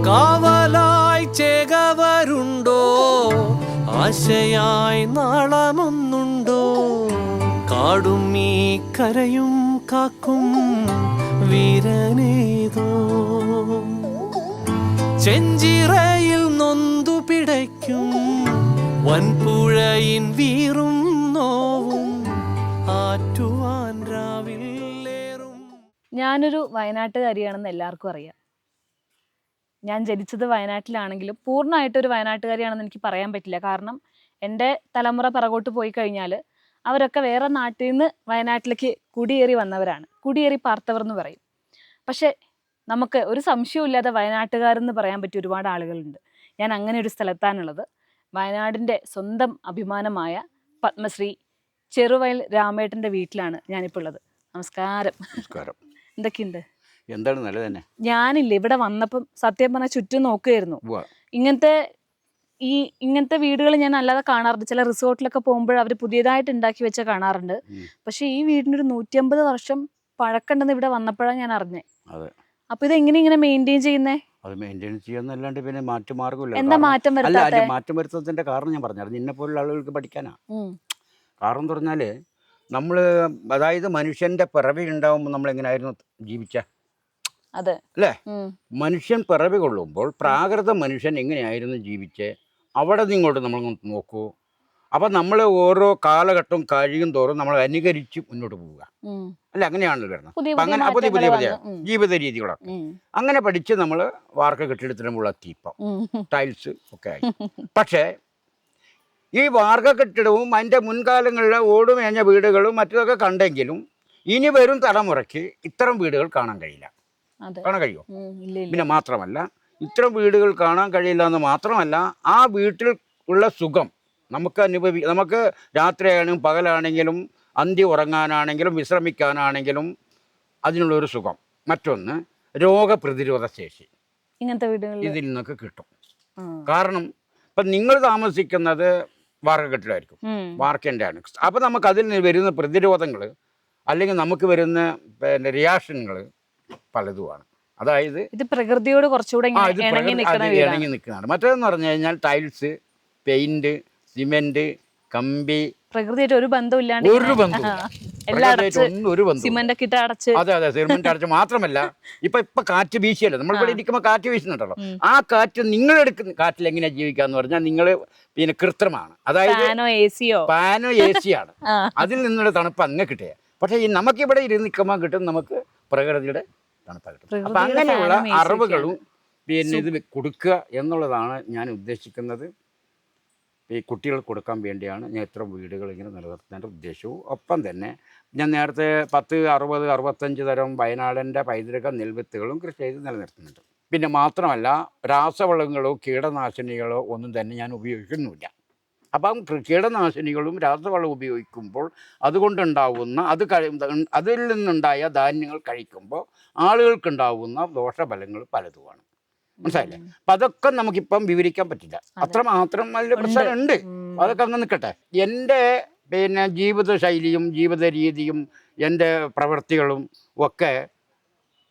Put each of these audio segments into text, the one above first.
കാവലായി ചേകവരുണ്ടോ, ആശയായി നാളമൊന്നുണ്ടോ, കാടും ഈ കരയും കാക്കും വീരനേതോ, ചെഞ്ചിറയിൽ നൊന്തു പിടയ്ക്കും വൻപുഴയിൻ വീറും നോവും ആറ്റുവാൻ രാവിലേറും. ഞാനൊരു വയനാട്ടുകാരിയാണെന്ന് എല്ലാവർക്കും അറിയാം. ഞാൻ ജനിച്ചത് വയനാട്ടിലാണെങ്കിലും പൂർണ്ണമായിട്ടൊരു വയനാട്ടുകാരിയാണെന്ന് എനിക്ക് പറയാൻ പറ്റില്ല. കാരണം എൻ്റെ തലമുറ പിറകോട്ട് പോയി കഴിഞ്ഞാൽ അവരൊക്കെ വേറെ നാട്ടിൽ നിന്ന് വയനാട്ടിലേക്ക് കുടിയേറി വന്നവരാണ്, കുടിയേറി പാർത്തവർ എന്ന് പറയും. പക്ഷെ നമുക്ക് ഒരു സംശയമില്ലാതെ വയനാട്ടുകാരെന്ന് പറയാൻ പറ്റിയ ഒരുപാട് ആളുകളുണ്ട്. ഞാൻ അങ്ങനെ ഒരു സ്ഥലത്താണുള്ളത്. വയനാടിൻ്റെ സ്വന്തം അഭിമാനമായ പത്മശ്രീ ചെറുവയൽ രാമേട്ടൻ്റെ വീട്ടിലാണ് ഞാനിപ്പോൾ ഉള്ളത്. നമസ്കാരം. നമസ്കാരം. എന്തൊക്കെയുണ്ട്? എന്താണ് നല്ലത് തന്നെ. ഞാനില്ല ഇവിടെ വന്നപ്പം സത്യം പറഞ്ഞാൽ ചുറ്റും നോക്കുകയായിരുന്നു. ഇങ്ങനത്തെ വീടുകൾ ഞാൻ അല്ലാതെ കാണാറുണ്ട്. ചില റിസോർട്ടിലൊക്കെ പോകുമ്പോൾ അവർ പുതിയതായിട്ട് ഉണ്ടാക്കി വെച്ച കാണാറുണ്ട്. പക്ഷെ ഈ വീടിനൊരു 150 വർഷം പഴക്കണ്ടെന്ന് ഇവിടെ വന്നപ്പോഴാണ് ഞാൻ അറിഞ്ഞേ. അപ്പൊ ഇത് ഇങ്ങനെ മെയിൻറ്റെയിൻ ചെയ്യുന്നേ? അത് മെയിൻറ്റെയിൻ ചെയ്യാന്നല്ലാണ്ട് പിന്നെ മാറ്റമാർഗമില്ല. എന്താ മാറ്റം വരുത്താത്തെ? മാറ്റം വരുത്തതിന്റെ കാരണം ഞാൻ പറഞ്ഞത് നിന്നെ പോലുള്ള ആളുകൾക്ക് പഠിക്കാനാ. കാരണം എന്ന് പറഞ്ഞാല് നമ്മള് അതായത് മനുഷ്യന്റെ പിറവി ഉണ്ടാവുമ്പോൾ നമ്മൾ എങ്ങനെയായിരുന്നു ജീവിച്ച അല്ലേ? മനുഷ്യൻ പിറവി കൊള്ളുമ്പോൾ പ്രാകൃത മനുഷ്യൻ എങ്ങനെയായിരുന്നു ജീവിച്ചേ, അവിടെ നിങ്ങോട്ട് നമ്മൾ നോക്കൂ. അപ്പം നമ്മൾ ഓരോ കാലഘട്ടവും കഴിയും തോറും നമ്മൾ അനുകരിച്ച് മുന്നോട്ട് പോവുക അല്ല, അങ്ങനെയാണല്ലോ വരുന്നത്. അപ്പം അങ്ങനെ പുതിയ പുതിയ പുതിയ ജീവിത രീതികളൊക്കെ അങ്ങനെ പഠിച്ച് നമ്മൾ വാർക്ക കെട്ടിടത്തിനുമുള്ള തീപ്പം ടൈൽസ് ഒക്കെ ആയി. പക്ഷേ ഈ വാർക്ക കെട്ടിടവും അതിൻ്റെ മുൻകാലങ്ങളിലെ ഓടുമേഞ്ഞ വീടുകളും മറ്റതൊക്കെ കണ്ടെങ്കിലും ഇനി വരും തലമുറയ്ക്ക് ഇത്തരം വീടുകൾ കാണാൻ കഴിയില്ല. കാണാൻ കഴിയുമോ? പിന്നെ മാത്രമല്ല ഇത്തരം വീടുകൾ കാണാൻ കഴിയില്ല എന്ന് മാത്രമല്ല ആ വീട്ടിൽ ഉള്ള സുഖം നമുക്ക് രാത്രിയാണെങ്കിലും പകലാണെങ്കിലും അന്തി ഉറങ്ങാനാണെങ്കിലും വിശ്രമിക്കാനാണെങ്കിലും അതിനുള്ളൊരു സുഖം. മറ്റൊന്ന് രോഗപ്രതിരോധ ശേഷി ഇങ്ങനത്തെ വീടുകളിൽ ഇതിൽ നിന്നൊക്കെ കിട്ടും. കാരണം ഇപ്പം നിങ്ങൾ താമസിക്കുന്നത് വാർക്ക കെട്ടിടമായിരിക്കും, വാർക്കേൻ്റെ ആണ്. അപ്പം നമുക്ക് അതിൽ നിന്ന് വരുന്ന പ്രതിരോധങ്ങൾ അല്ലെങ്കിൽ നമുക്ക് വരുന്ന പിന്നെ റിയാക്ഷനുകൾ പലതുമാണ്. അതായത് ഇത് പ്രകൃതിയോട് കുറച്ചുകൂടെ ഇണങ്ങി നിൽക്കുന്നതാണ്. മറ്റേതെന്ന് പറഞ്ഞു കഴിഞ്ഞാൽ ടൈൽസ്, പെയിന്റ്, സിമെന്റ്, കമ്പി, പ്രകൃതിയായിട്ട് ഒരു ബന്ധമില്ലാണ്ട് ഒരു ബന്ധം. അതെ അതെ, സിമെന്റ് അടച്ച് മാത്രമല്ല ഇപ്പൊ കാറ്റ് വീശിയല്ലോ, നമ്മൾ ഇവിടെ ഇരിക്കുമ്പോൾ കാറ്റ് വീശുന്നുണ്ടല്ലോ, ആ കാറ്റ് നിങ്ങളെടുക്കുന്ന കാറ്റിൽ എങ്ങനെയാ ജീവിക്കാന്ന് പറഞ്ഞാൽ നിങ്ങൾ പിന്നെ കൃത്രിമമാണ്. അതായത് ഫാനോ എ സിയാണ്, അതിൽ നിന്നുള്ള തണുപ്പ് അങ്ങ് കിട്ടുക. പക്ഷെ ഈ നമുക്കിവിടെ ഇരുന്ന് നിൽക്കുമ്പോൾ കിട്ടും നമുക്ക് പ്രകൃതിയുടെ തണുപ്പ് കിട്ടും. അപ്പൊ അങ്ങനെയുള്ള അറിവുകളും പിന്നെ ഇത് കൊടുക്കുക എന്നുള്ളതാണ് ഞാൻ ഉദ്ദേശിക്കുന്നത്. ഈ കുട്ടികൾ കൊടുക്കാൻ വേണ്ടിയാണ് ഞാൻ ഇത്ര വീടുകൾ ഇങ്ങനെ നിലനിർത്തുന്നതിൻ്റെ ഉദ്ദേശവും. ഒപ്പം തന്നെ ഞാൻ നേരത്തെ 10, 60, 65 തരം വയനാടിൻ്റെ പൈതൃക നെൽവിത്തുകളും കൃഷി ചെയ്ത് നിലനിർത്തുന്നുണ്ട്. പിന്നെ മാത്രമല്ല രാസവളങ്ങളോ കീടനാശിനികളോ ഒന്നും തന്നെ ഞാൻ ഉപയോഗിക്കുന്നില്ല. അപ്പം കീടനാശിനികളും രാസവളം ഉപയോഗിക്കുമ്പോൾ അതുകൊണ്ടുണ്ടാവുന്ന അതിൽ നിന്നുണ്ടായ ധാന്യങ്ങൾ കഴിക്കുമ്പോൾ ആളുകൾക്കുണ്ടാവുന്ന ദോഷഫലങ്ങൾ പലതുമാണ്. മനസ്സിലായില്ലേ? അപ്പം അതൊക്കെ നമുക്കിപ്പം വിവരിക്കാൻ പറ്റില്ല, അത്രമാത്രം നല്ല പ്രശ്നമുണ്ട്. അതൊക്കെ അങ്ങ് നിൽക്കട്ടെ. എൻ്റെ പിന്നെ ജീവിത ശൈലിയും ജീവിത രീതിയും എൻ്റെ പ്രവൃത്തികളും ഒക്കെ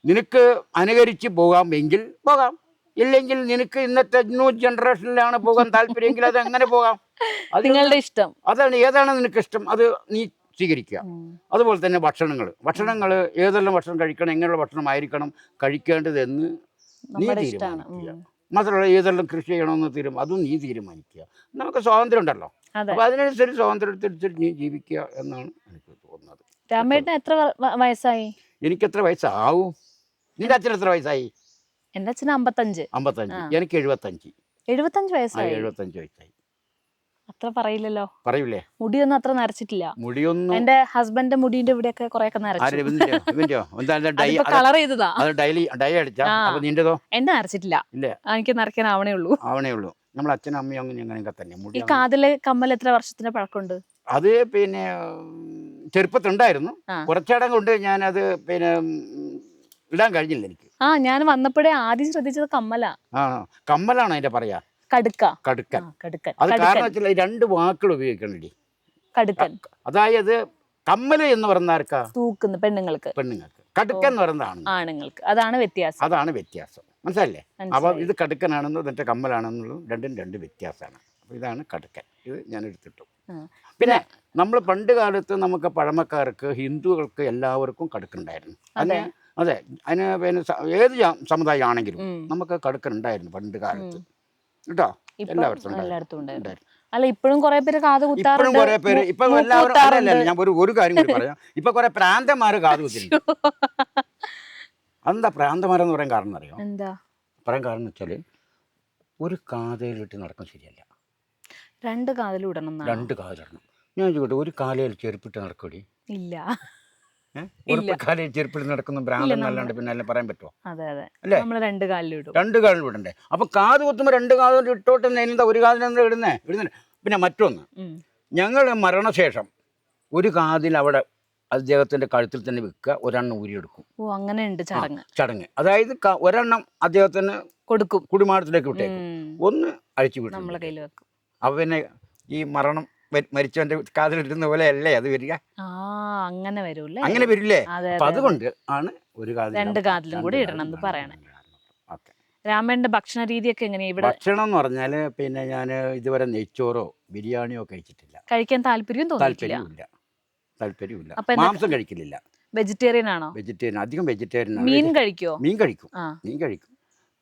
നിനക്ക് അനുകരിച്ച് പോകാമെങ്കിൽ പോകാം, ഇല്ലെങ്കിൽ നിനക്ക് ഇന്നത്തെ ന്യൂ ജനറേഷനിലാണ് പോകാൻ താല്പര്യമെങ്കിൽ അത് എങ്ങനെ പോകാം, അത് നിങ്ങളുടെ ഇഷ്ടം. അതാണ് ഏതാണ് നിനക്ക് ഇഷ്ടം അത് നീ സ്വീകരിക്കുക. അതുപോലെ തന്നെ ഭക്ഷണങ്ങൾ ഏതെല്ലാം ഭക്ഷണം കഴിക്കണം, എങ്ങനെയുള്ള ഭക്ഷണമായിരിക്കണം കഴിക്കേണ്ടതെന്ന് നീ തീരുമാനിക്കുക. മാത്രമല്ല ഏതെല്ലാം കൃഷി ചെയ്യണമെന്ന് അതും നീ തീരുമാനിക്കുക. നമുക്ക് സ്വാതന്ത്ര്യം ഉണ്ടല്ലോ, അപ്പൊ അതിനനുസരിച്ച് സ്വാതന്ത്ര്യത്തിനനുസരിച്ച് നീ ജീവിക്കുക എന്നാണ് എനിക്ക് തോന്നുന്നത്. രാമേട്ടന് എത്ര വയസ്സായി? എനിക്ക് എത്ര വയസ്സാവും? നിന്റെ അച്ഛൻ എത്ര വയസ്സായി? എന്റെ അച്ഛന് 55. എനിക്ക് 75. 75 വയസ്സായി. 75 വയസ്സായി. അത്ര പറയില്ലല്ലോ. പറയൂലേ? മുടിയൊന്നും അത്ര നരച്ചിട്ടില്ല. മുടിയൊന്നും എന്റെ ഹസ്ബൻഡിന്റെ മുടിന്റെ ഇവിടെയൊക്കെ കുറെയൊക്കെ കളർ ചെയ്തതാ. നിന്റെതോ? എന്റെ നരച്ചിട്ടില്ല. എനിക്ക് നരയ്ക്കാൻ ആവണേ ഉള്ളൂ. നമ്മളെ അച്ഛനും അമ്മയും അങ്ങനെയൊക്കെ തന്നെ. ഈ കാതിലെ കമ്മൽ എത്ര വർഷത്തിന്റെ പഴക്കമുണ്ട്? അത് പിന്നെ ചെറുപ്പത്തുണ്ടായിരുന്നു, കുറച്ചടം കൊണ്ട് ഞാനത് പിന്നെ ഇടാൻ കഴിഞ്ഞില്ല എനിക്ക്. ഞാൻ വന്നപ്പോഴേ ആദ്യം ശ്രദ്ധിച്ചത് കമ്മലാ. കമ്മലാണ് അതിന്റെ പറയാ, കടുക്കൻ. അത് കാരണം വെച്ചാൽ 2 വാക്കുകൾ ഉപയോഗിക്കണേ. കടുക്കൻ അതായത് കമ്മല് എന്ന് പറയുന്ന ആർക്കാ? തൂക്കുന്ന പെണ്ണുങ്ങൾക്ക്. കടുക്കൻ എന്ന് പറയുന്നതാണ് ആണുങ്ങൾക്ക്. അതാണ് വ്യത്യാസം. മനസ്സിലല്ലേ? അപ്പോൾ ഇത് കടുക്കനാണെന്നോ മറ്റേ കമ്മലാണെന്നുള്ളതും രണ്ടും രണ്ട് വ്യത്യാസമാണ്. അപ്പോൾ ഇതാണ് കടുക്കൻ. ഇത് ഞാൻ എടുത്തിട്ടു. പിന്നെ നമ്മൾ പണ്ട് കാലത്ത് നമുക്ക് പഴമക്കാർക്ക് ഹിന്ദുക്കൾക്ക് എല്ലാവർക്കും കടുക്കുണ്ടായിരുന്നു. അതിന് അതെ, അതിന് പിന്നെ ഏത് സമുദായം ആണെങ്കിലും നമുക്ക് കടുക്കനുണ്ടായിരുന്നു പണ്ട് കാലത്ത് കേട്ടോ. എല്ലായിടത്തും ഉണ്ടായിരുന്നു. അല്ല ഇപ്പോഴും കുറെ പേര് കാത് കുത്താറുണ്ട്. ഇപ്പോഴും കുറെ പേര് ഇപ്പൊ എല്ലാവരും അല്ല, ഞാൻ ഒരു കാര്യം കൂടി പറയാം. ഇപ്പൊ കുറെ പ്രാന്തന്മാര് കാത് കുത്തിട്ടുണ്ട്. അതെന്താ പ്രാന്തന്മാരെന്ന് പറയാൻ കാരണം അറിയോ? എന്താ പറയാൻ കാരണം എന്ന് വെച്ചാല് ഒരു കാതയിലിട്ട് നടക്കാൻ ശരിയല്ല. രണ്ട് കാതിലിടണം. രണ്ട് കാതിലിടണം. ഞാൻ ചോദിക്കട്ടെ, ഒരു കാലയിൽ ചെരുപ്പിട്ട് നടക്കൂടി? ഇല്ല. ഒരു കാലയിൽ ചെരുപ്പിട്ട് നടക്കുന്ന ഭ്രാന്തൻ അല്ലാണ്ട് പിന്നെ എല്ലാം പറയാൻ പറ്റുമോ? അല്ലേ? നമ്മൾ രണ്ട് കാലിലിടും. രണ്ട് കാലിൽ ഇടണ്ടേ? അപ്പൊ കാത് കുത്തുമ്പോൾ രണ്ട് കാതിൽ ഇട്ടോട്ടെ. എന്താ ഒരു കാതിലെന്താ ഇടുന്നേ? പിന്നെ മറ്റൊന്ന്, ഞങ്ങൾ മരണശേഷം ഒരു കാതിൽ അവിടെ അദ്ദേഹത്തിന്റെ കഴുത്തിൽ തന്നെ വെക്കുക, ഒരെണ്ണം ഊരിയെടുക്കും. ഓ, അങ്ങനെയുണ്ട് ചടങ്ങ്. അതായത് ഒരെണ്ണം അദ്ദേഹത്തിന് കൊടുക്കും, കുടിമാടത്തിലേക്ക് വിട്ടേക്കും, ഒന്ന് അഴിച്ചു വിടും, നമ്മളെ കയ്യിൽ വെക്കും. അപ്പൊ പിന്നെ ഈ മരിച്ചവന്റെ കാതിലിടുന്ന പോലെ അല്ലേ അത് വരിക? അങ്ങനെ വരൂല്ലേ? അങ്ങനെ വരില്ലേ? അപ്പൊ അതുകൊണ്ട് ആണ് ഒരു കാതിൽ രണ്ട് കാതിലും കൂടി ഇടണം എന്ന് പറയണേ. രാമേന്റെ ഭക്ഷണ രീതിയൊക്കെ എങ്ങനെയാ ഇവിടെ? ഭക്ഷണം എന്ന് പറഞ്ഞാല് പിന്നെ ഞാൻ ഇതുവരെ നെയ്ച്ചോറോ ബിരിയാണിയോ കഴിച്ചിട്ടില്ല. കഴിക്കാൻ താല്പര്യമില്ല. മാംസം കഴിക്കില്ല. വെജിറ്റേറിയൻ ആണോ? വെജിറ്റേറിയൻ, അധികം വെജിറ്റേറിയൻ. മീൻ കഴിക്കോ? മീൻ കഴിക്കും.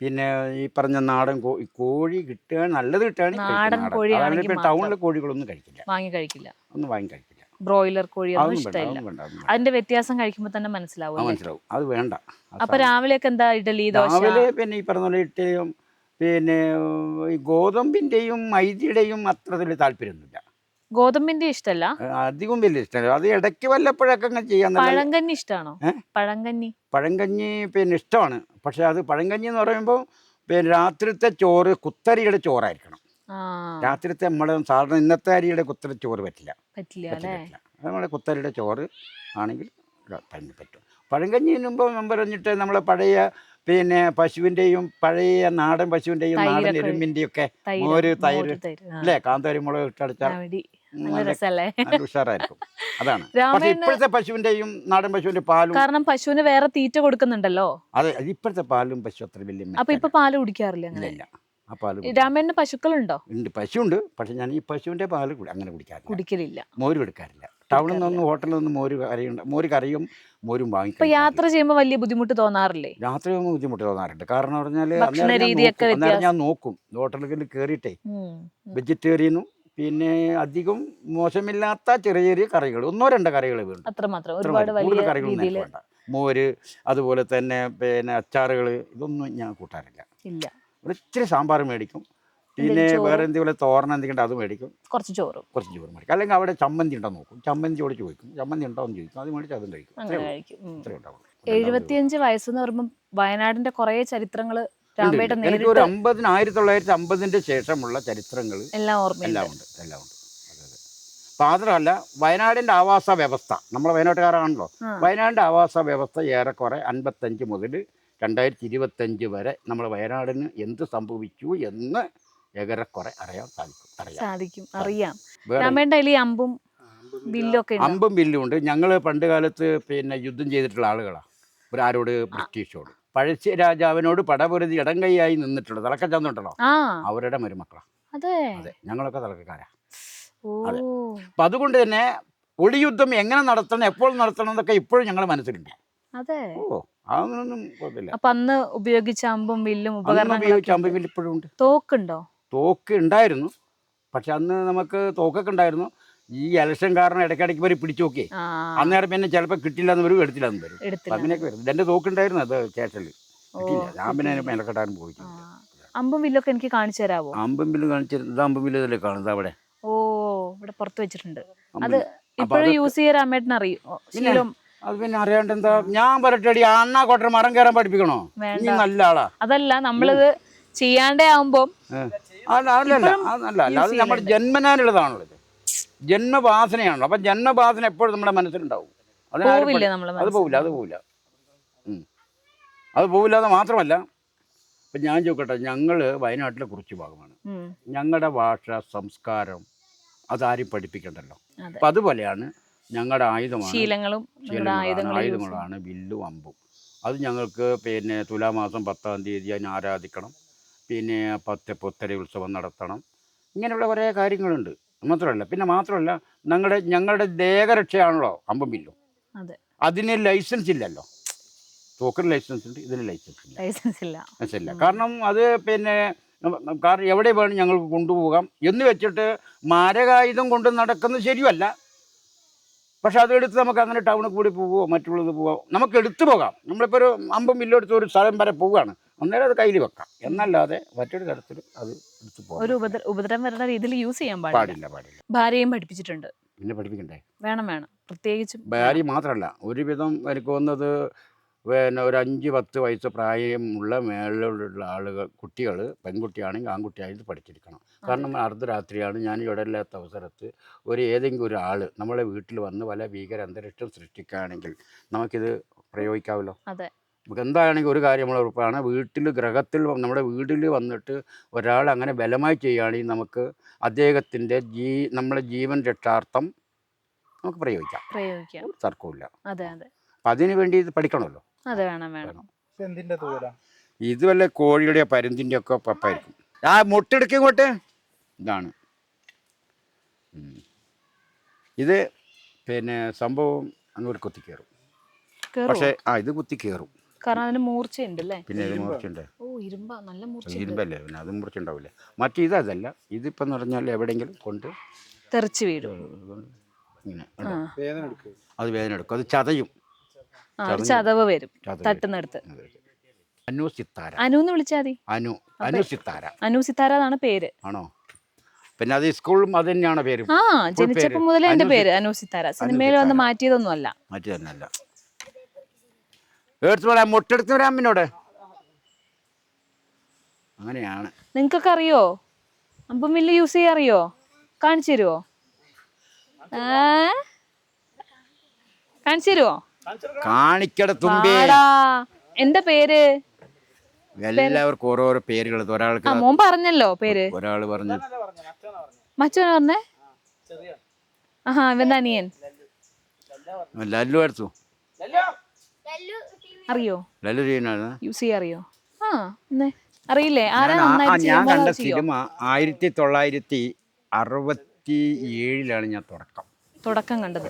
പിന്നെ ഈ പറഞ്ഞ നാടൻ കോഴി കിട്ടുക, നല്ലത് കിട്ടുകയാണെങ്കിൽ ടൗണിലെ കോഴികളൊന്നും കഴിക്കില്ല, വാങ്ങി കഴിക്കില്ല. ബ്രോയിലർ കോഴി ഒന്നും ഇഷ്ടമില്ല. അതിന്റെ വ്യത്യാസം കഴിക്കുമ്പോൾ തന്നെ മനസ്സിലാവും. അത് വേണ്ട. അപ്പൊ രാവിലെയൊക്കെ എന്താ? ഇഡലി, ദോശ? രാവിലെ പിന്നെ ഈ പറഞ്ഞ പോലെ ഇഡ്ഡലിയും പിന്നെ ഈ ഗോതമ്പിന്റെയും മൈദയുടെയും അത്ര വലിയ താല്പര്യമൊന്നുമില്ല. ഗോതമ്പിന്റെ ഇഷ്ടമല്ല? അധികം വലിയ ഇഷ്ടമല്ല. അത് ഇടയ്ക്ക് വല്ലപ്പോഴൊക്കെ അങ്ങനെ ചെയ്യാൻ. പഴങ്കഞ്ഞി ഇഷ്ടമാണോ? പഴങ്കഞ്ഞി പിന്നെ ഇഷ്ടമാണ്. പക്ഷെ അത് പഴങ്കഞ്ഞി എന്ന് പറയുമ്പോൾ പിന്നെ രാത്രിത്തെ ചോറ് കുത്തരിയുടെ ചോറായിരിക്കണം. രാത്രിത്തെ നമ്മുടെ സാധാരണ ഇന്നത്തെ അരിയുടെ കുത്തരി ചോറ് പറ്റില്ല. നമ്മുടെ കുത്തരിയുടെ ചോറ് ആണെങ്കിൽ പറ്റും. പഴങ്കഞ്ഞി മുമ്പ് പറഞ്ഞിട്ട് നമ്മളെ പഴയ പിന്നെ പശുവിൻ്റെയും പഴയ നാടൻ പശുവിൻ്റെയും നാടൻ എരുമ്പിൻ്റെയും ഒക്കെ മോര്, തൈര് അല്ലേ, കാന്താരി മുളക് ഇട്ടടിച്ചാൽ നല്ല ഉഷാറായിരിക്കും. അതാണ്. പക്ഷെ ഇപ്പോഴത്തെ പശുവിൻ്റെയും നാടൻ പശുവിന്റെ പാലും, കാരണം പശുവിന് വേറെ തീറ്റ കൊടുക്കുന്നുണ്ടല്ലോ. അതെ, ഇപ്പോഴത്തെ പാലും പശു അത്ര വലിയ. അപ്പൊ ഇപ്പൊ പാല് കുടിക്കാറില്ല? രാമേണ്ണ പശുക്കളുണ്ടോ? ഉണ്ട്, പശുണ്ട്. പക്ഷെ ഞാൻ ഈ പശുവിന്റെ പാല് അങ്ങനെ കുടിക്കലില്ല, മോര് എടുക്കാറില്ല. ടൗണിൽ നിന്നും ഹോട്ടലിൽ നിന്നും മോര് കറിയും മോരും വാങ്ങി. യാത്ര ചെയ്യുമ്പോൾ വലിയ ബുദ്ധിമുട്ട് തോന്നാറില്ലേ? യാത്ര ചെയ്യുമ്പോൾ ബുദ്ധിമുട്ട് തോന്നാറുണ്ട്. കാരണം പറഞ്ഞാൽ ഞാൻ നോക്കും ഹോട്ടലുകളിൽ കയറിയിട്ടേ വെജിറ്റേറിയനും പിന്നെ അധികം മോശമില്ലാത്ത ചെറിയ ചെറിയ കറികൾ, 1-2 കറികൾ വേണ്ട, കൂടുതൽ കറികളൊന്നും വേണ്ട. മോര്, അതുപോലെ തന്നെ പിന്നെ അച്ചാറുകൾ, ഇതൊന്നും ഞാൻ കൂട്ടാറില്ല. ഇച്ചിരി സാമ്പാർ മേടിക്കും, പിന്നെ വേറെ എന്തെങ്കിലും തോരൻ എന്തെങ്കിലും അത് മേടിക്കും, കുറച്ച് ചോറ് മേടിക്കും. അല്ലെങ്കിൽ അവിടെ ചമ്മന്തി ഉണ്ടോ നോക്കും, ചമ്മന്തിയോട് ചോദിക്കും, ചമ്മന്തി ഉണ്ടോ എന്ന് ചോദിക്കും, അത് മേടിച്ച് അതും കഴിക്കും. 75 വയസ്സെന്ന് പറയുമ്പോൾ വയനാടിന്റെ കുറെ ചരിത്രങ്ങൾ എനിക്ക് ഒരു 1950 ശേഷമുള്ള ചരിത്രങ്ങൾ എല്ലാം ഉണ്ട്. മാത്രമല്ല വയനാടിന്റെ ആവാസ വ്യവസ്ഥ, നമ്മൾ വയനാട്ടുകാരാണല്ലോ, വയനാടിന്റെ ആവാസ വ്യവസ്ഥ ഏറെക്കുറെ 55 മുതൽ 2025 വരെ നമ്മൾ വയനാടിന് എന്ത് സംഭവിച്ചു എന്ന് ഏറെക്കുറെ അറിയാം. അമ്പും ബില്ലും ഉണ്ട്. ഞങ്ങൾ പണ്ട് കാലത്ത് പിന്നെ യുദ്ധം ചെയ്തിട്ടുള്ള ആളുകളാണ്. ആരോട്? ബ്രിട്ടീഷോട്. പഴശ്ശി രാജാവിനോട് പടപൊരുതി ഇടം കൈയായി നിന്നിട്ടുള്ള തലക്കച്ചന്നുണ്ടല്ലോ, അവരുടെ മരുമക്കളാണ്. അതെ, ഞങ്ങളൊക്കെ തലക്കാരാ. അതെ. അപ്പൊ അതുകൊണ്ട് തന്നെ ഒളിയുദ്ധം എങ്ങനെ നടത്തണം, എപ്പോൾ നടത്തണം എന്നൊക്കെ ഇപ്പോഴും ഞങ്ങളുടെ മനസ്സിലുണ്ട്. അതൊന്നും കുഴപ്പമില്ല. അന്ന് ഉപയോഗിച്ച അമ്പും വില്ലും ഇപ്പോഴും ഉണ്ട്. തോക്കുണ്ടോ? തോക്ക് ഉണ്ടായിരുന്നു, പക്ഷെ അന്ന് നമുക്ക് തോക്കൊക്കെ ഉണ്ടായിരുന്നു. ഈ ഇലക്ഷൻ കാരണം ഇടയ്ക്കിടയ്ക്ക് വരെ പിടിച്ചു നോക്കിയേ, അന്നേരം പിന്നെ ചിലപ്പോൾ കിട്ടില്ലെന്ന് വരും, എടുത്തില്ലെന്ന് വരും, അങ്ങനെയൊക്കെ വരും. എൻ്റെ തോക്കുണ്ടായിരുന്നു, അത് ചേട്ടല് കിട്ടിയില്ല. ഞാൻ പിന്നെ മെനക്കെട്ടാനും പോയിട്ടുണ്ട്. അമ്പും വില്ലൊക്കെ എനിക്ക് കാണിച്ചു തരാമോ? അമ്പും വില്ലും കാണിച്ചിരുന്നത്, അമ്പും വില്ലല്ലേ കാണുന്നത് അവിടെ. ഇവിടെ പുറത്ത് വെച്ചിട്ടുണ്ട്. അത് ഇപ്പോഴും യൂസ് ചെയ്യാൻ രാമേട്ടന് അറിയും? അത് പിന്നെ അറിയാണ്ട് എന്താ, ഞാൻ പറയട്ടെടി, അണ്ണാ കൊട്ടർ മരം കയറാൻ പഠിപ്പിക്കണോ? നീ നല്ല ആളാ. അതല്ല, നമ്മളിത് ചെയ്യാണ്ടേ ആവുമ്പോ അല്ല, അത് നമ്മുടെ ജന്മനാനുള്ളതാണുള്ളത്, ജന്മവാസനയാണല്ലോ. അപ്പൊ ജന്മവാസന എപ്പോഴും നമ്മുടെ മനസ്സിലുണ്ടാവും. അത് പോവില്ല. അത് മാത്രമല്ല, ഇപ്പം ഞാൻ ചോദിക്കട്ടെ, ഞങ്ങൾ വയനാട്ടിലെ കുറച്ച് ഭാഗമാണ്. ഞങ്ങളുടെ ഭാഷ, സംസ്കാരം അതാരും പഠിപ്പിക്കണ്ടല്ലോ. അപ്പം അതുപോലെയാണ് ഞങ്ങളുടെ ആയുധങ്ങളാണ് വില്ലും അമ്പും. അത് ഞങ്ങൾക്ക് പിന്നെ തുലാമാസം 10-ാം തീയതി അതിനെ ആരാധിക്കണം. പിന്നെ പുത്തരി ഉത്സവം നടത്തണം. ഇങ്ങനെയുള്ള കുറേ കാര്യങ്ങളുണ്ട്. മാത്രമല്ല ഞങ്ങളുടെ ദേഹരക്ഷയാണല്ലോ അമ്പും വില്ലും. അതെ. അതിന് ലൈസൻസ് ഇല്ലല്ലോ. തോക്കിന് ലൈസൻസ് ഉണ്ട്, ഇതിന് ലൈസൻസ് ഇല്ല. കാരണം അത് പിന്നെ കാരണം എവിടെ വേണം ഞങ്ങൾക്ക് കൊണ്ടുപോകാം എന്ന് വെച്ചിട്ട് മാരകായുധം കൊണ്ട് നടക്കുന്നത് ശരിയല്ല. പക്ഷെ അതെടുത്ത് നമുക്ക് അങ്ങനെ ടൗണിൽ കൂടി പോവുമോ മറ്റുള്ളത് പോകാം, നമുക്ക് എടുത്തു പോകാം. നമ്മളിപ്പോൾ ഒരു അമ്പും വില്ലെടുത്ത് ഒരു സ്ഥലം വരെ പോവുകയാണ്, അന്നേരം അത് കയ്യിൽ വെക്കാം. എന്നല്ലാതെ മറ്റൊരു തരത്തിൽ അത് എടുത്തു പോകാം. ഒരു ഉപദ്രവം വരുന്ന രീതിയിൽ യൂസ് ചെയ്യാൻ പാടില്ല. ഭാര്യയും പഠിപ്പിച്ചിട്ടുണ്ട്. പിന്നെ പഠിപ്പിക്കണ്ടേ? വേണം. പ്രത്യേകിച്ചും ഭാര്യ മാത്രമല്ല, ഒരുവിധം എനിക്ക് തോന്നുന്നത് പിന്നെ ഒരു 5-10 വയസ്സ് പ്രായമുള്ള മേളിലുള്ള ആളുകൾ, കുട്ടികൾ, പെൺകുട്ടിയാണെങ്കിൽ ആൺകുട്ടിയായിട്ട് പഠിച്ചിരിക്കണം. കാരണം അർദ്ധരാത്രിയാണ്, ഞാൻ ഇടയില്ലാത്ത അവസരത്ത് ഏതെങ്കിലും ഒരു ആൾ നമ്മളെ വീട്ടിൽ വന്ന് വല്ല ഭീകര അന്തരീക്ഷം സൃഷ്ടിക്കുകയാണെങ്കിൽ നമുക്കിത് പ്രയോഗിക്കാമല്ലോ. അതെ. നമുക്ക് എന്താണെങ്കിൽ ഒരു കാര്യം നമ്മൾ ഉറപ്പാണ്, ഗ്രഹത്തിൽ നമ്മുടെ വീട്ടിൽ വന്നിട്ട് ഒരാൾ അങ്ങനെ ബലമായി ചെയ്യുകയാണെങ്കിൽ നമുക്ക് അദ്ദേഹത്തിൻ്റെ നമ്മളെ ജീവൻ രക്ഷാർത്ഥം നമുക്ക് പ്രയോഗിക്കാം. തർക്കമില്ല. അപ്പം അതിന് വേണ്ടി ഇത് പഠിക്കണമല്ലോ. അതെ, വേണം. ഇത് വല്ല കോഴിയുടെ പരുന്തിൻ്റെ ഒക്കെ പപ്പായിരിക്കും. ആ മുട്ടെടുക്കും ഇങ്ങോട്ട്. ഇതാണ് ഇത്. പിന്നെ സംഭവം അങ്ങോട്ട് കുത്തി കയറും. പക്ഷേ ഇത് കുത്തി കയറും. കാരണം അതിന് മൂർച്ചയുണ്ടല്ലേ. പിന്നെ ഇത് മൂർച്ചയുണ്ട്. ഇരുമ്പല്ലേ, പിന്നെ അത് മൂർച്ചയുണ്ടാവില്ലേ. മറ്റേതല്ല. ഇതിപ്പം എന്ന് പറഞ്ഞാൽ എവിടെയെങ്കിലും കൊണ്ട് തെറിച്ച് വീഴും. ഇങ്ങനെ അത് വേദന എടുക്കും. അത് ചതയും. ചതവ് വരും തട്ടുന്നിടത്ത്. അനുന്ന് വിളിച്ചാൽ മതി. അനുസിത്താര എന്നാണ് പേര്. ആണോ? പിന്നെ അത് സ്കൂളും അത് തന്നെയാണ് പേര്. ജനിച്ചപ്പോൾ മുതലേ എന്റെ പേര് അനുസിത്താര. സിനിമയിൽ വന്ന് മാറ്റിയതൊന്നുമല്ല. മുട്ടെടുത്ത് വരാൻ പിന്നോട്. അങ്ങനെയാണ്. നിങ്ങൾക്കൊക്കെ അറിയോ അമ്പും വില്ല് യൂസ് ചെയ്യാൻ അറിയോ? കാണിച്ചു തരുവോ? കാണിച്ചു തരുവോ? കാണിക്കട തുമ്പേ. എന്താ പേര്? എല്ലാവർക്കും ഓരോരോ പേരുകൾ. ഒരാൾക്ക് മോൻ പറഞ്ഞല്ലോ പേര്. ഒരാള് പറഞ്ഞു. മച്ചോനെ പറഞ്ഞേ. ഇവന്റെ അനിയൻ ലല്ലു എടുത്തു. അറിയോ? ലല്ലു യൂസ് ചെയ്യാൻ അറിയോ? അറിയില്ലേ? ഞാൻ കണ്ട സിനിമ 1967 ഞാൻ തുടക്കം കണ്ടത്.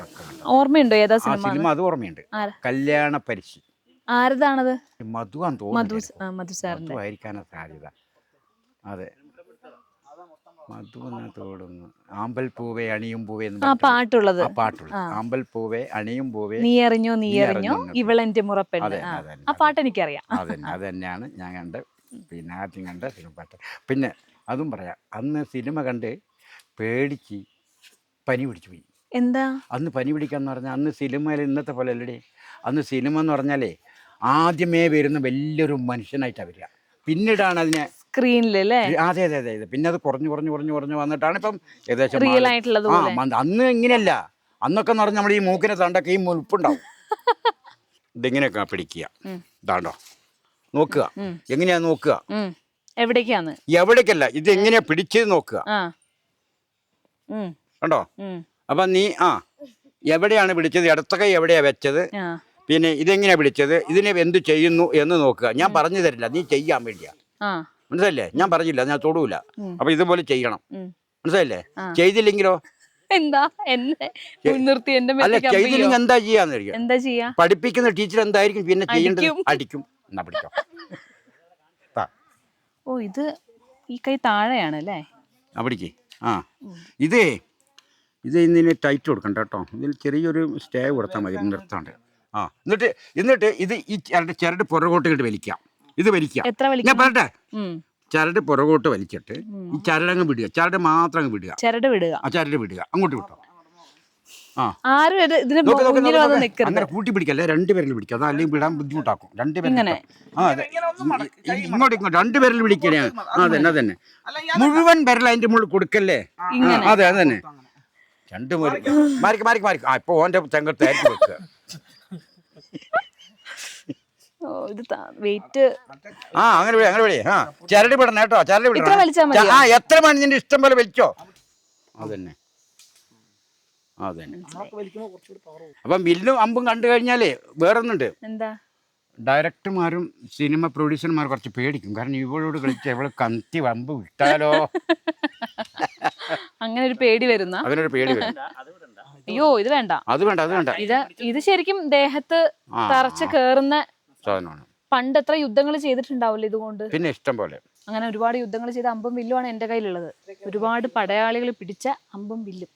ഓർമ്മയുണ്ടോ ഏതാ സിനിമ? അത് ഓർമ്മയുണ്ട്. കല്യാണ പരിശി. ആരതാണത്? മധുവാന്ന് തോന്നുന്നു. മധുസാറിന്റെ സാധ്യത. അതെ, മധുവിനോടുന്നു. ആമ്പൽ പൂവേ അണിയും പൂവേ പാട്ടുള്ളത്. ആമ്പൽ പൂവേ അണിയും പൂവേ നീ അറിഞ്ഞോ ഇവളെന്റെ മുറപ്പെണ്ണ്. ആ പാട്ട് എനിക്കറിയാം. അത് തന്നെയാണ് ഞാൻ കണ്ട് പിന്നെ ആദ്യം കണ്ട സിനിമ പാട്ട്. പിന്നെ അതും പറയാം, അന്ന് സിനിമ കണ്ട് പേടിച്ച് പനി പിടിച്ചു പോയി. എന്താ അന്ന് പനി പിടിക്കാന്ന് പറഞ്ഞാൽ, അന്ന് സിനിമയിൽ ഇന്നത്തെ പോലെ അല്ലടേ. അന്ന് സിനിമ എന്ന് പറഞ്ഞാലേ ആദ്യമേ വരുന്ന വലിയൊരു മനുഷ്യനായിട്ടാണ് വരിക. പിന്നീടാണ് അതിനെ സ്ക്രീനിലല്ലേ. അതെ. പിന്നെ അത് കുറഞ്ഞു വന്നിട്ടാണ് ഇപ്പം ഏകദേശം റിയൽ ആയിട്ടുള്ളത്. അന്ന് ഇങ്ങനെയല്ല. അന്നൊക്കെ എന്ന് പറഞ്ഞാൽ നമ്മുടെ ഈ മൂക്കിനെ തണ്ടൊക്കെ ഈ മുൽപ്പുണ്ടാവും. ഇതിങ്ങനെയൊക്കെ പിടിക്കുക. ഇതാണ്ടോ, നോക്കുക. എങ്ങനെയാ നോക്കുക? എവിടേക്കല്ല, ഇത് എങ്ങനെയാ പിടിച്ചത് നോക്കുക. കണ്ടോ? അപ്പൊ നീ എവിടെയാണ് പിടിച്ചത്, ഇടത്ത കൈ എവിടെയാ വെച്ചത്, പിന്നെ ഇതെങ്ങനെയാ പിടിച്ചത്, ഇതിനെ എന്ത് ചെയ്യുന്നു എന്ന് നോക്കുക. ഞാൻ പറഞ്ഞു തരില്ല, നീ ചെയ്യാൻ വേണ്ടിയാ. മനസ്സിലല്ലേ? ഞാൻ പറഞ്ഞില്ല, ഞാൻ തൊടൂല. അപ്പൊ ഇതുപോലെ ചെയ്യണം. മനസ്സിലല്ലേ? ചെയ്തില്ലെങ്കിലോ അല്ല, ചെയ്തില്ലെങ്കിൽ എന്താ ചെയ്യാന്ന് പഠിപ്പിക്കുന്ന ടീച്ചർ എന്തായിരിക്കും പിന്നെ ചെയ്യേണ്ടത്? അടിക്കും. എന്നാ പിടിച്ചോ. ഇത് ഈ കൈ താഴെയാണല്ലേ. പിടിക്ക്. ഇത് ഇന്നിന് ടൈറ്റ് കൊടുക്കണ്ട കേട്ടോ. ഇതിൽ ചെറിയൊരു സ്റ്റേ കൊടുത്താൽ മതി, നിർത്താണ്ട്. എന്നിട്ട് ഇത് ഈ ചരട് പുറകോട്ട് ഇങ്ങോട്ട് വലിക്കാം. ഇത് വലിക്കാം. ഞാൻ പറയട്ടെ, ചരട് പുറകോട്ട് വലിച്ചിട്ട് ഈ ചരടങ്ങ് വിടുക. ചരട് മാത്രം അങ്ങ് വിടുക. ചരട് വിടുക. അങ്ങോട്ട് വിട്ടോ. അങ്ങനെ കൂട്ടി പിടിക്കല്ലേ, 2 പേരിൽ പിടിക്കുക. അത് അല്ലെങ്കിൽ വിടാൻ ബുദ്ധിമുട്ടാക്കും. 2 പേരിൽ ഇങ്ങോട്ട് 2 പേരിൽ പിടിക്കണേ. അതന്നെ മുഴുവൻ പേരിൽ അതിന്റെ മുകളിൽ കൊടുക്കല്ലേ. അതെ, അത് തന്നെ. 2 മാറി. ഇപ്പൊ ഓന്റെ ചെങ്കത്തായിരിക്കും വെക്കുക. അങ്ങനെ വിളി. ചരട് വിടണം കേട്ടോ. ചരട് വിടണം. എത്ര മണി നിന്റെ ഇഷ്ടം പോലെ വലിച്ചോ. അതന്നെ. അപ്പം വില്ലും അമ്പും കണ്ടു കഴിഞ്ഞാലേ വേറൊന്നുണ്ട്. ഡയറക്ടർമാരും സിനിമ പ്രൊഡ്യൂസർമാരും കുറച്ച് പേടിക്കും. കാരണം ഇവളോട് കളിച്ച് ഇവള് കന്തി വമ്പ് വിട്ടാലോ, അങ്ങനെ ഒരു പേടി വരുന്ന, അങ്ങനൊരു പേടി വരും. അയ്യോ ഇത് വേണ്ട, അത് വേണ്ട, അത് വേണ്ട. ഇത് ശരിക്കും ദേഹത്ത് തറച്ച് കേറുന്ന സാധനമാണ്. പണ്ട് എത്ര യുദ്ധങ്ങൾ ചെയ്തിട്ടുണ്ടാവില്ല ഇതുകൊണ്ട്. പിന്നെ ഇഷ്ടം പോലെ അങ്ങനെ ഒരുപാട് യുദ്ധങ്ങൾ ചെയ്ത അമ്പും വില്ലുമാണ് എൻ്റെ കയ്യിലുള്ളത്. ഒരുപാട് പടയാളികൾ പിടിച്ച അമ്പും വില്ലും.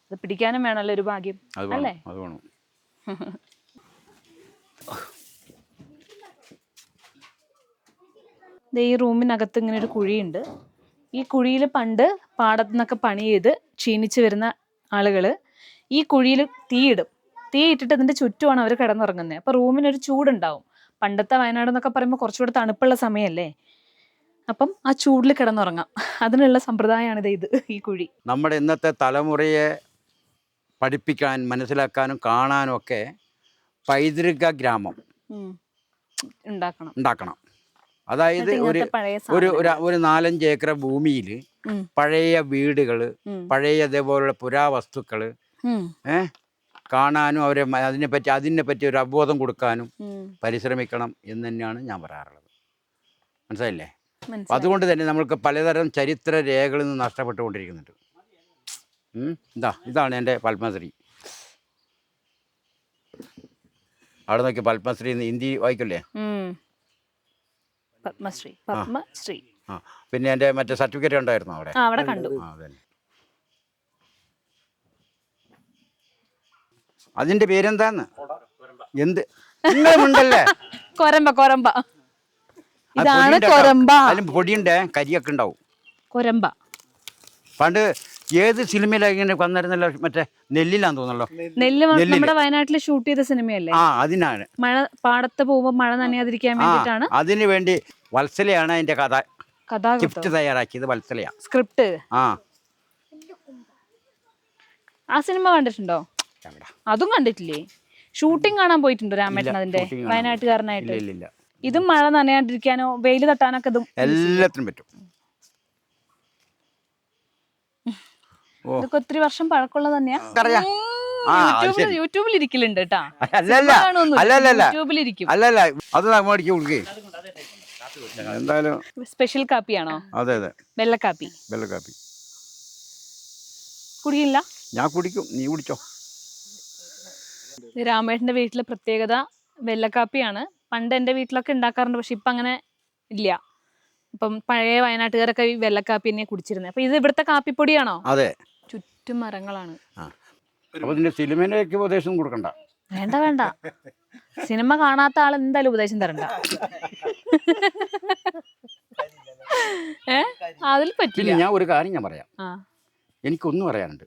അത് പിടിക്കാനും വേണമല്ലോ ഒരു ഭാഗ്യം, അല്ലേ? അത് വേണം. ഈ റൂമിനകത്ത് ഇങ്ങനെ ഒരു കുഴിയുണ്ട്. ഈ കുഴിയിൽ പണ്ട് പാടത്തു നിന്നൊക്കെ പണി ചെയ്ത് ക്ഷീണിച്ച് വരുന്ന ആളുകൾ ഈ കുഴിയിൽ തീയിടും. തീയിട്ടിട്ട് ഇതിൻ്റെ ചുറ്റുമാണ് അവർ കിടന്നുറങ്ങുന്നത്. അപ്പോൾ റൂമിനൊരു ചൂടുണ്ടാവും. പണ്ടത്തെ വയനാട് എന്നൊക്കെ പറയുമ്പോൾ കുറച്ചുകൂടെ തണുപ്പുള്ള സമയമല്ലേ, അപ്പം ആ ചൂടിൽ കിടന്നുറങ്ങാം. അതിനുള്ള സമ്പ്രദായമാണിത്, ഈ കുഴി. നമ്മുടെ ഇന്നത്തെ തലമുറയെ പഠിപ്പിക്കാൻ, മനസ്സിലാക്കാനും കാണാനും ഒക്കെ പൈതൃക ഗ്രാമം ഉണ്ടാക്കണം. അതായത് ഒരു 4-5 ഏക്കർ ഭൂമിയിൽ പഴയ വീടുകള്, പഴയ ഇതേപോലുള്ള പുരാവസ്തുക്കള് കാണാനും അവരെ അതിനെപ്പറ്റി ഒരു അവബോധം കൊടുക്കാനും പരിശ്രമിക്കണം എന്ന് തന്നെയാണ് ഞാൻ പറയാറുള്ളത്. മനസ്സിലായില്ലേ? അതുകൊണ്ട് തന്നെ നമ്മൾക്ക് പലതരം ചരിത്ര രേഖകളിൽ നിന്ന് നഷ്ടപ്പെട്ടുകൊണ്ടിരിക്കുന്നുണ്ട്. ഇതാണ് എൻ്റെ പത്മശ്രീ. അവിടെ നോക്കി പത്മശ്രീ ഹിന്ദി വായിക്കല്ലേ? പത്മശ്രീ. ആ, പിന്നെ എൻ്റെ മറ്റേ സർട്ടിഫിക്കറ്റ് ഉണ്ടായിരുന്നു അവിടെ കണ്ടു. അതിന്റെ പേരെന്താന്ന്? എന്ത് നിങ്ങളുണ്ടല്ലേ? കൊരമ്പ. ഇതാണ് കൊരമ്പ. അതിലും പൊടിയുണ്ട്, കരിയൊക്കെ ഉണ്ടാവും. കൊരമ്പ പണ്ട് ഏത് സിനിമയിലാണ് ഇങ്ങനെ വന്നിരുന്നല്ലോ? മറ്റേ നെല്ലിലാന്ന് തോന്നല്ലോ. നെല്ല് നമ്മുടെ വയനാട്ടിൽ ഷൂട്ട് ചെയ്ത സിനിമയല്ലേ? ആ, അതിനാണ്. മഴ പാടത്ത് പോകുമ്പോ മഴ നനയാതിരിക്കാൻ വേണ്ടിയിട്ടാണ്. അതിനു വേണ്ടി വത്സലയാണ് അതിന്റെ സ്ക്രിപ്റ്റ് തയ്യാറാക്കിയത്. വത്സലയാ സ്ക്രിപ്റ്റ്. ആ സിനിമ കണ്ടിട്ടുണ്ടോ? അതും കണ്ടിട്ടില്ലേ? ഷൂട്ടിംഗ് കാണാൻ പോയിട്ടുണ്ടോ രാമേട്ടൻ അതിന്റെ? വയനാട്ടുകാരനായിട്ട്. ഇതും മഴ നനയാണ്ടിരിക്കാനോ വെയിൽ തട്ടാനൊക്കെ ഇതും എല്ലാത്തിനും പറ്റും. ഇതൊക്കെ ഒത്തിരി വർഷം പഴക്കമുള്ളത് തന്നെയാ. യൂട്യൂബിൽ ഇരിക്കലുണ്ട് കേട്ടാ. എന്തായാലും സ്പെഷ്യൽ കാപ്പിയാണോ? അതെ അതെ, വെള്ളക്കാപ്പി. കുടിയില്ല? ഞാൻ കുടിക്കും, നീ കുടിച്ചോ. രാമേട്ടന്റെ വീട്ടിലെ പ്രത്യേകത വെള്ളക്കാപ്പിയാണ്. പണ്ട് എൻ്റെ വീട്ടിലൊക്കെ ഉണ്ടാക്കാറുണ്ട്, പക്ഷെ ഇപ്പം അങ്ങനെ ഇല്ല. ഇപ്പം പഴയ വയനാട്ടുകാരൊക്കെ ഈ വെള്ളക്കാപ്പി തന്നെ കുടിച്ചിരുന്നത്. അപ്പൊ ഇത് ഇവിടുത്തെ കാപ്പിപ്പൊടിയാണോ? അതെ. ചുറ്റും മരങ്ങളാണ്. സിനിമയിലേക്ക് ഉപദേശം കൊടുക്കണ്ട. വേണ്ട, സിനിമ കാണാത്ത ആൾ എന്തായാലും ഉപദേശം തരണ്ട. അതിൽ പറ്റില്ല. ഞാൻ ഒരു കാര്യം ഞാൻ പറയാം. എനിക്കൊന്നും പറയാനുണ്ട്.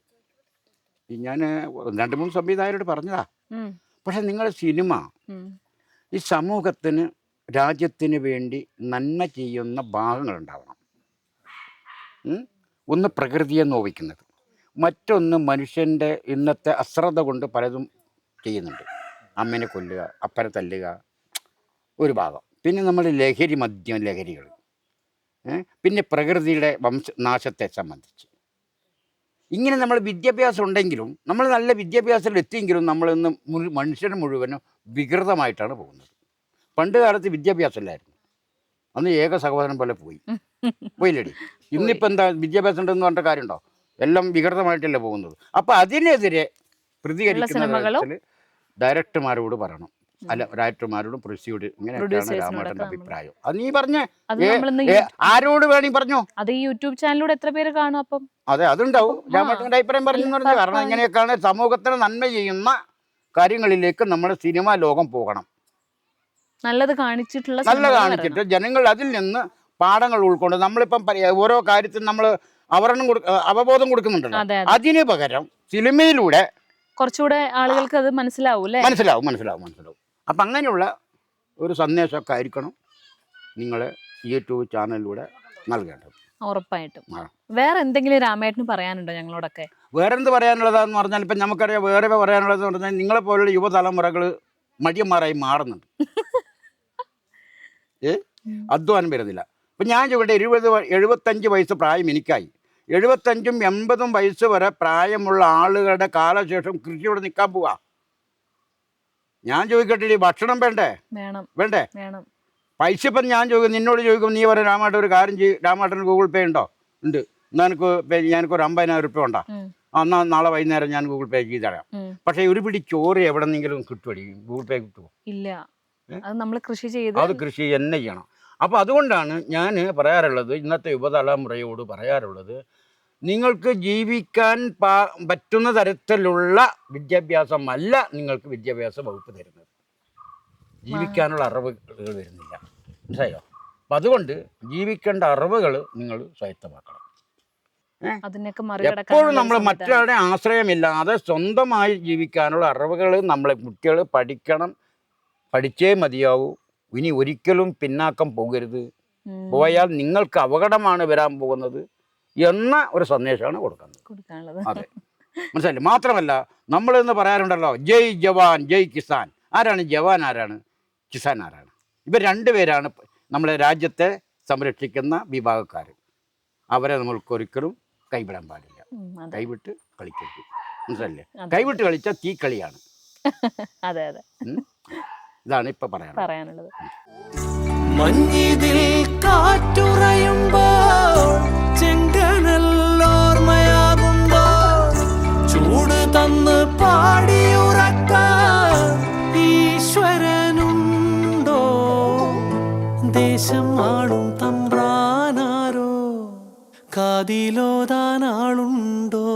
ഞാൻ 2-3 സംവിധായകരോട് പറഞ്ഞതാ. പക്ഷെ നിങ്ങളുടെ സിനിമ ഈ സമൂഹത്തിന്, രാജ്യത്തിന് വേണ്ടി നന്മ ചെയ്യുന്ന ഭാഗങ്ങളുണ്ടാവണം. ഒന്ന് പ്രകൃതിയെ നോവിക്കുന്നത്, മറ്റൊന്ന് മനുഷ്യൻ്റെ ഇന്നത്തെ അശ്രദ്ധ കൊണ്ട് പലതും ചെയ്യുന്നുണ്ട്. അമ്മേനെ കൊല്ലുക, അപ്പനെ തല്ലുക, ഒരു ഭാഗം. പിന്നെ നമ്മൾ മദ്യം ലഹരികൾ, പിന്നെ പ്രകൃതിയുടെ നാശത്തെ സംബന്ധിച്ച്. ഇങ്ങനെ നമ്മൾ വിദ്യാഭ്യാസം ഉണ്ടെങ്കിലും, നമ്മൾ നല്ല വിദ്യാഭ്യാസത്തിൽ എത്തിയെങ്കിലും നമ്മളിന്ന് മനുഷ്യന് മുഴുവനും വികൃതമായിട്ടാണ് പോകുന്നത്. പണ്ട് കാലത്ത് വിദ്യാഭ്യാസം ഇല്ലായിരുന്നു. അന്ന് ഏക സഹോദരൻ പോലെ പോയില്ലേടി. ഇന്നിപ്പോൾ എന്താ വിദ്യാഭ്യാസം ഉണ്ടെന്ന് പറഞ്ഞ കാര്യമുണ്ടോ? എല്ലാം വികൃതമായിട്ടല്ലേ പോകുന്നത്. അപ്പോൾ അതിനെതിരെ പ്രതികരിക്കുന്ന ഡയറക്ടർമാരോട് പറയണം. അല്ല, ഡയറക്ടർമാരോടും പ്രൊഡ്യൂസറോട് ഇങ്ങനെയൊക്കെയാണ് രാമേട്ടൻ്റെ അഭിപ്രായം. അത് നീ പറഞ്ഞേ, ആരോട് വേണേ പറഞ്ഞോ. അത് ഈ യൂട്യൂബ് ചാനലിലൂടെ എത്ര പേര് കാണും അപ്പം? അതെ, അതുണ്ടാവും. രാമേട്ടൻ്റെ അഭിപ്രായം പറഞ്ഞു പറഞ്ഞു. കാരണം ഇങ്ങനെയൊക്കെയാണ് സമൂഹത്തിന് നന്മ ചെയ്യുന്ന കാര്യങ്ങളിലേക്ക് നമ്മുടെ സിനിമാ ലോകം പോകണം. നല്ലത് കാണിച്ചിട്ട് ജനങ്ങൾ അതിൽ നിന്ന് പാഠങ്ങൾ ഉൾക്കൊണ്ട് നമ്മളിപ്പം ഓരോ കാര്യത്തിൽ നമ്മൾ അവബോധം കൊടുക്കുന്നുണ്ടല്ലോ. അതിന് പകരം സിനിമയിലൂടെ കുറച്ചുകൂടെ ആളുകൾക്ക് അത് മനസ്സിലാവും. അപ്പം അങ്ങനെയുള്ള ഒരു സന്ദേശമൊക്കെ ആയിരിക്കണം നിങ്ങൾ യൂട്യൂബ് ചാനലിലൂടെ നൽകേണ്ടത്. ഉറപ്പായിട്ടും. വേറെ എന്തെങ്കിലും രാമേട്ടന് പറയാനുണ്ടോ ഞങ്ങളോടൊക്കെ? വേറെന്ത് പറയാനുള്ളതാന്ന് പറഞ്ഞാൽ, ഇപ്പം നമുക്കറിയാം, വേറെ പറയാനുള്ളതെന്ന് പറഞ്ഞാൽ നിങ്ങളെപ്പോലുള്ള യുവതലമുറകൾ മടിയന്മാരായി മാറുന്നുണ്ട്. അധ്വാനം വരുന്നില്ല. ഇപ്പം ഞാൻ ഇവിടെ 75 വയസ്സ് പ്രായം എനിക്കായി. 75ഉം 80ഉം വയസ്സ് വരെ പ്രായമുള്ള ആളുകളുടെ കാലശേഷം കൃഷിയോട് നിൽക്കാൻ പോവാ. ഞാൻ ചോദിക്കട്ടെ, ഭക്ഷണം വേണ്ടേ? വേണ്ടേ? പൈസ ഇപ്പം ഞാൻ നിന്നോട് ചോദിക്കും, നീ പറയാം രാമാട്ടൻ ഒരു കാര്യം ചെയ്യും, രാമാട്ടന് ഗൂഗിൾ പേ ഉണ്ടോ? ഉണ്ട്. എന്നാൽ ഞാനൊരു 50,000 രൂപ ഉണ്ടോ? എന്നാൽ നാളെ വൈകുന്നേരം ഞാൻ ഗൂഗിൾ പേ ചെയ്ത് തരാം. പക്ഷേ ഒരു പിടി ചോറ് എവിടെന്നെങ്കിലും കിട്ടുമടി? ഗൂഗിൾ പേ കിട്ടുമോ? ഇല്ല. അത് നമ്മൾ കൃഷി ചെയ്ത് അത് കൃഷി തന്നെ ചെയ്യണം. അപ്പോൾ അതുകൊണ്ടാണ് ഞാൻ പറയാറുള്ളത്, ഇന്നത്തെ യുവതലമുറയോട് പറയാറുള്ളത്, നിങ്ങൾക്ക് ജീവിക്കാൻ പറ്റുന്ന തരത്തിലുള്ള വിദ്യാഭ്യാസമല്ല നിങ്ങൾക്ക് വിദ്യാഭ്യാസ വകുപ്പ് തരുന്നത്. ജീവിക്കാനുള്ള അറിവുകൾ വരുന്നില്ല, മനസ്സിലായോ? അപ്പം അതുകൊണ്ട് ജീവിക്കേണ്ട അറിവുകൾ നിങ്ങൾ സ്വായത്തമാക്കണം. എപ്പോഴും നമ്മൾ മറ്റൊരാളുടെ ആശ്രയമില്ലാതെ സ്വന്തമായി ജീവിക്കാനുള്ള അറിവുകൾ നമ്മളെ കുട്ടികൾ പഠിക്കണം, പഠിച്ചേ മതിയാവൂ. ഇനി ഒരിക്കലും പിന്നാക്കം പോകരുത്, പോയാൽ നിങ്ങൾക്ക് അപകടമാണ് വരാൻ പോകുന്നത് എന്ന ഒരു സന്ദേശമാണ് കൊടുക്കുന്നത്. അതെ, മനസ്സിലായില്ലേ? മാത്രമല്ല നമ്മളെന്ന് പറയാറുണ്ടല്ലോ, ജയ് ജവാൻ ജയ് കിസാൻ. ആരാണ് ജവാൻ, ആരാണ് കിസാൻ, ആരാണ്? ഇവർ രണ്ടുപേരാണ് നമ്മളെ രാജ്യത്തെ സംരക്ഷിക്കുന്ന വിഭാഗക്കാർ. അവരെ നമ്മൾക്കൊരിക്കലും കൈവിടാൻ പാടില്ല. കൈവിട്ട് കളിക്കരുത്, മനസ്സിലല്ലേ? കൈവിട്ട് കളിച്ച തീക്കളിയാണ്. ഇതാണ് ഇപ്പൊ പറയാനുള്ളത്. മഞ്ഞിതിൽ കാറ്റുറയുമ്പോൾ ചെങ്കനല്ലോർമ്മയാകുമ്പോൾ ചൂട് തന്ന് പാടിയുറക്കാൻ ഈശ്വരനുണ്ടോ? ദേശം ആളും തമ്പ്രാനാരോ കാതിലോതാനാളുണ്ടോ?